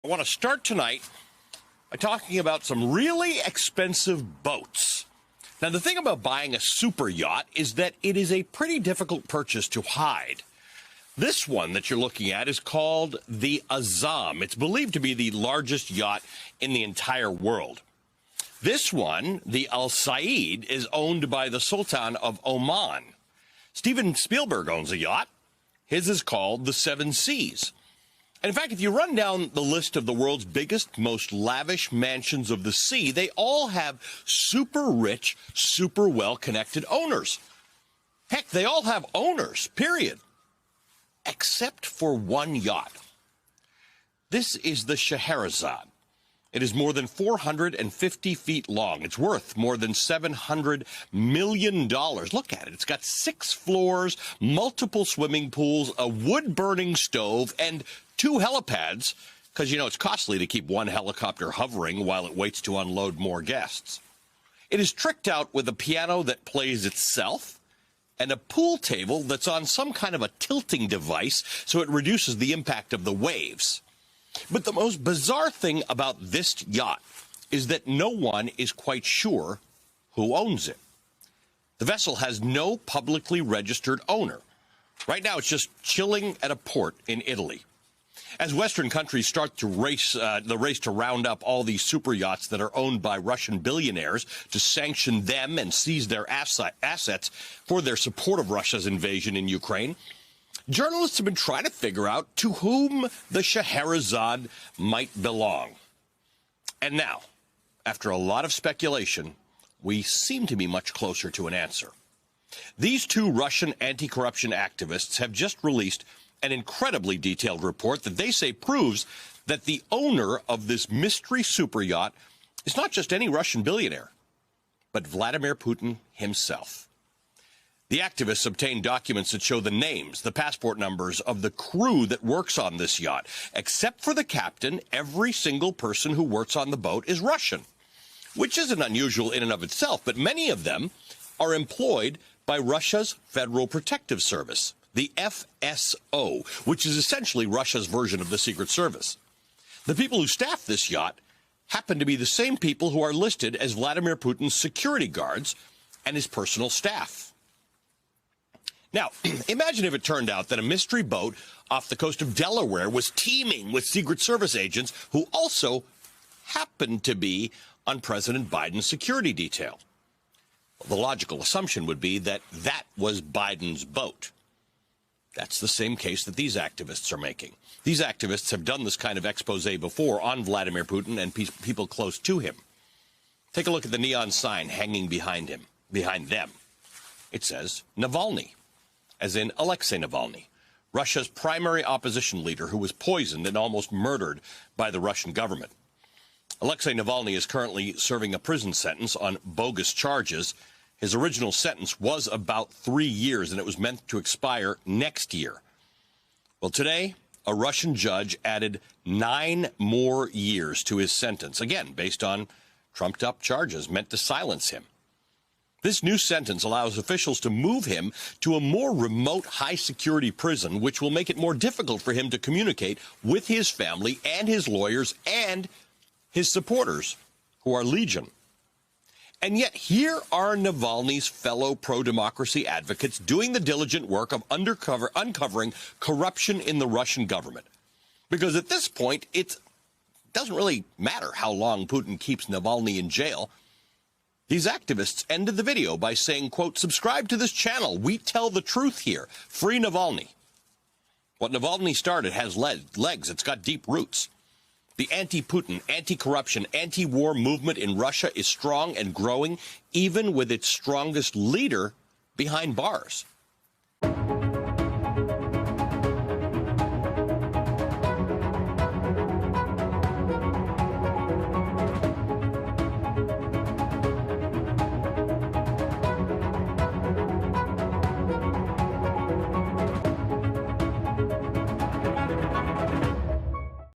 I want to start tonight by talking about some really expensive boats. Now, the thing about buying a super yacht is that it is a pretty difficult purchase to hide. This one that you're looking at is called the Azam. It's believed to be the largest yacht in the entire world. This one, the Al Said, is owned by the Sultan of Oman. Steven Spielberg owns a yacht. His is called the Seven Seas. And in fact, if you run down the list of the world's biggest, most lavish mansions of the sea, they all have super rich, super well-connected owners. Heck, they all have owners, period. Except for one yacht. This is the Scheherazade. It is more than 450 feet long. It's worth more than $700 million. Look at it. It's got 6 floors, multiple swimming pools, a wood-burning stove, and 2 helipads, because, it's costly to keep one helicopter hovering while it waits to unload more guests. It is tricked out with a piano that plays itself and a pool table that's on some kind of a tilting device so it reduces the impact of the waves. But the most bizarre thing about this yacht is that no one is quite sure who owns it. The vessel has no publicly registered owner. Right now, it's just chilling at a port in Italy. As Western countries start to the race to round up all these super yachts that are owned by Russian billionaires to sanction them and seize their assets for their support of Russia's invasion in Ukraine, journalists have been trying to figure out to whom the Scheherazade might belong. And now, after a lot of speculation, we seem to be much closer to an answer. These 2 Russian anti-corruption activists have just released an incredibly detailed report that they say proves that the owner of this mystery super yacht is not just any Russian billionaire, but Vladimir Putin himself. The activists obtained documents that show the names, the passport numbers of the crew that works on this yacht. Except for the captain, every single person who works on the boat is Russian, which isn't unusual in and of itself, but many of them are employed by Russia's Federal Protective Service, the FSO, which is essentially Russia's version of the Secret Service. The people who staff this yacht happen to be the same people who are listed as Vladimir Putin's security guards and his personal staff. Now, imagine if it turned out that a mystery boat off the coast of Delaware was teeming with Secret Service agents who also happened to be on President Biden's security detail. The logical assumption would be that that was Biden's boat. That's the same case that these activists are making. These activists have done this kind of expose before on Vladimir Putin and people close to him. Take a look at the neon sign hanging behind them. It says Navalny, as in Alexei Navalny, Russia's primary opposition leader who was poisoned and almost murdered by the Russian government. Alexei Navalny is currently serving a prison sentence on bogus charges. His original sentence was about 3 years, and it was meant to expire next year. Well, today, a Russian judge added 9 more years to his sentence, again, based on trumped-up charges meant to silence him. This new sentence allows officials to move him to a more remote, high-security prison, which will make it more difficult for him to communicate with his family and his lawyers and his supporters, who are legion. And yet here are Navalny's fellow pro-democracy advocates doing the diligent work of uncovering corruption in the Russian government. Because at this point, it doesn't really matter how long Putin keeps Navalny in jail. These activists ended the video by saying, quote, "Subscribe to this channel. We tell the truth here. Free Navalny." What Navalny started has legs. It's got deep roots. The anti-Putin, anti-corruption, anti-war movement in Russia is strong and growing, even with its strongest leader behind bars.